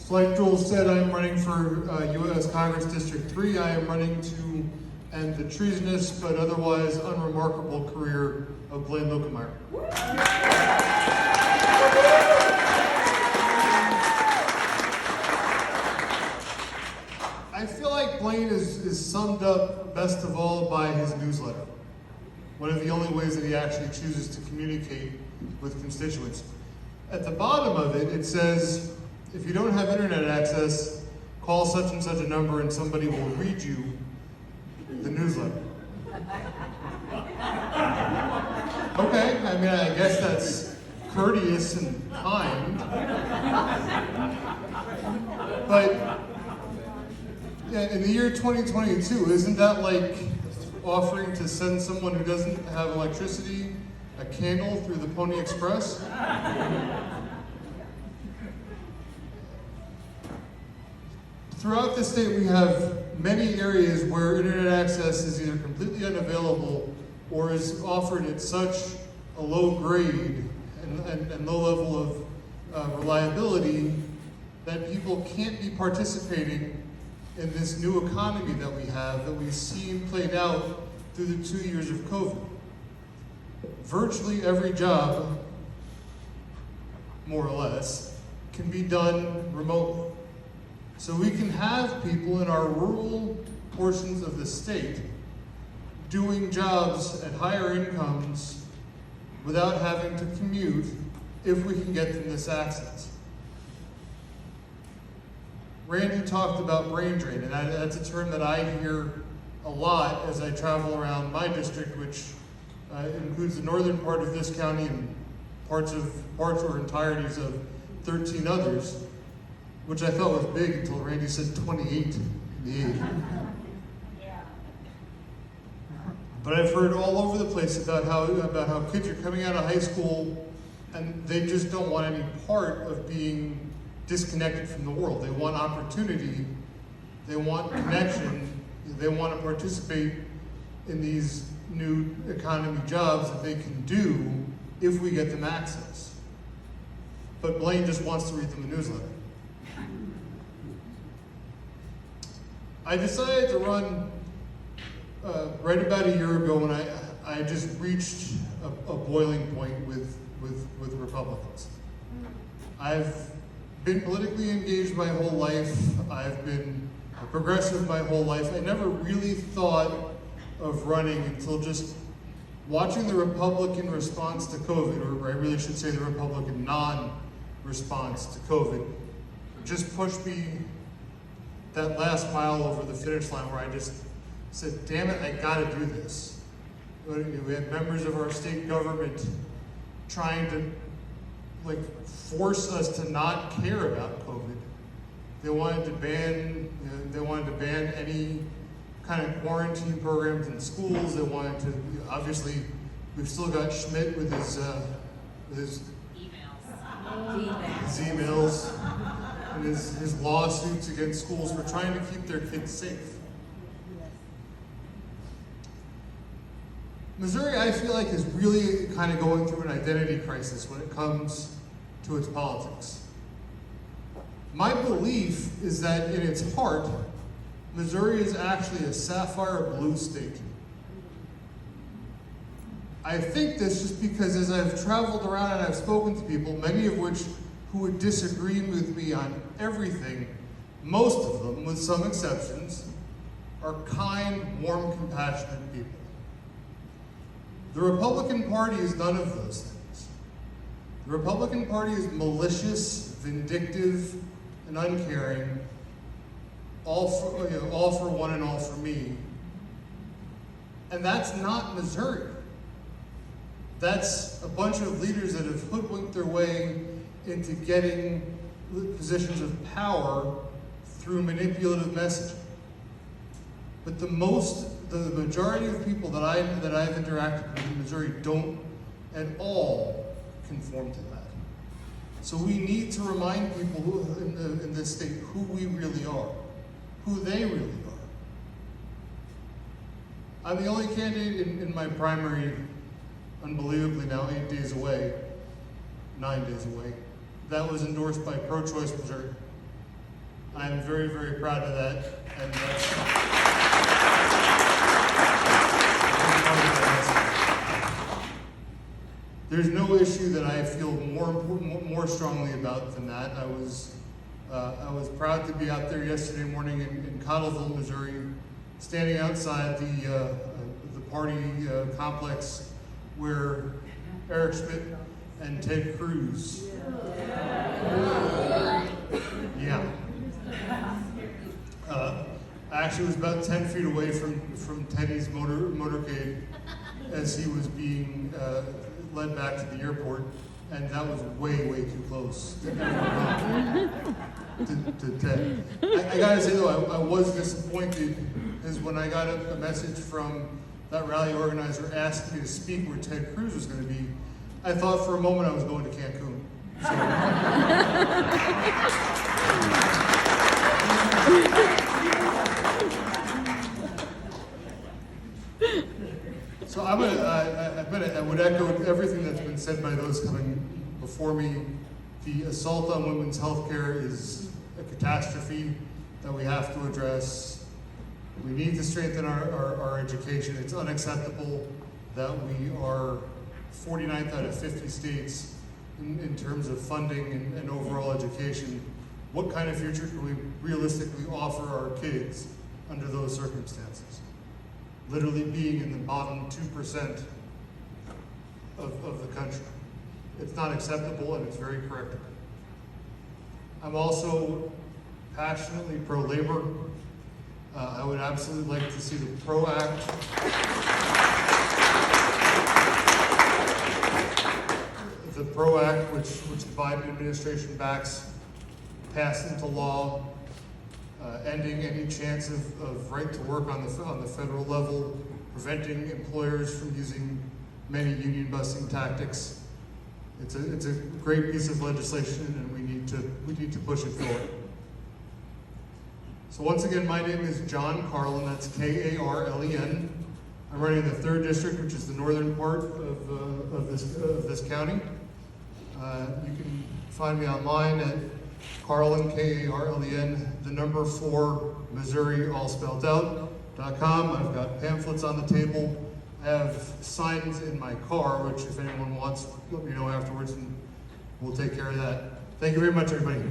So like Joel said, I am running for U.S. Congress District 3. I am running to end the treasonous but otherwise unremarkable career of Blaine Lokemeyer. I feel like Blaine is summed up best of all by his newsletter. One of the only ways that he actually chooses to communicate with constituents. At the bottom of it, it says, if you don't have internet access, call such and such a number and somebody will read you the newsletter. Okay, I mean, I guess that's courteous and kind. But yeah, in the year 2022, isn't that like offering to send someone who doesn't have electricity a candle through the Pony Express? Throughout the state, we have many areas where internet access is either completely unavailable or is offered at such a low grade and low level of reliability that people can't be participating in this new economy that we have, that we've seen played out through the 2 years of COVID. Virtually every job, more or less, can be done remotely. So we can have people in our rural portions of the state doing jobs at higher incomes without having to commute if we can get them this access. Randy talked about brain drain, and that's a term that I hear a lot as I travel around my district, which includes the northern part of this county and parts or entireties of 13 others, which I thought was big until Randy said 28 in the age. But I've heard all over the place about how kids are coming out of high school and they just don't want any part of being disconnected from the world. They want opportunity, they want connection, they want to participate in these new economy jobs that they can do if we get them access. But Blaine just wants to read them a newsletter. I decided to run right about a year ago when I just reached a boiling point with Republicans. I've been politically engaged my whole life. I've been a progressive my whole life. I never really thought of running until just watching the Republican response to COVID, or I really should say the Republican non-response to COVID, just pushed me that last mile over the finish line where I just said, damn it, I gotta do this. We had members of our state government trying to force us to not care about COVID. They wanted to ban any kind of quarantine programs in schools. They wanted to, obviously, we've still got Schmidt with his emails and his lawsuits against schools for trying to keep their kids safe. Missouri, I feel like, is really kind of going through an identity crisis when it comes to its politics. My belief is that in its heart, Missouri is actually a sapphire blue state. I think this just because as I've traveled around and I've spoken to people, many of which who would disagree with me on everything, most of them, with some exceptions, are kind, warm, compassionate people. The Republican Party is none of those things. The Republican Party is malicious, vindictive, and uncaring, all for one and all for me. And that's not Missouri. That's a bunch of leaders that have hoodwinked their way into getting positions of power through manipulative messaging. But the majority of people that I've interacted with in Missouri don't at all conform to that. So we need to remind people in this state who we really are, who they really are. I'm the only candidate in my primary, unbelievably now 9 days away, that was endorsed by Pro-Choice Missouri. I'm very, very proud of that. And there's no issue that I feel more strongly about than that. I was proud to be out there yesterday morning in Cottleville, Missouri, standing outside the party complex where Eric Schmidt and Ted Cruz. Yeah. I actually was about 10 feet away from Teddy's motorcade as he was being led back to the airport, and that was way too close to Ted. I gotta say though, I was disappointed because when I got a message from that rally organizer asking me to speak where Ted Cruz was going to be, I thought for a moment I was going to Cancun. So I would echo everything that's been said by those coming before me. The assault on women's health care is a catastrophe that we have to address. We need to strengthen our education. It's unacceptable that we are 49th out of 50 states in terms of funding and overall education. What kind of future can we realistically offer our kids under those circumstances? Literally being in the bottom 2% of the country. It's not acceptable and it's very correctable. I'm also passionately pro-labor. I would absolutely like to see the PRO Act which the Biden administration backs, passed into law, ending any chance of right to work on the federal level, preventing employers from using many union busting tactics. It's a great piece of legislation, and we need to push it forward. So once again, my name is John Carlin. That's Karlen. I'm running the 3rd district, which is the northern part of this county. You can find me online at Carlin, Karlen, the number 4 Missouri, all spelled out.com. I've got pamphlets on the table. I have signs in my car, which if anyone wants, let me know afterwards and we'll take care of that. Thank you very much, everybody.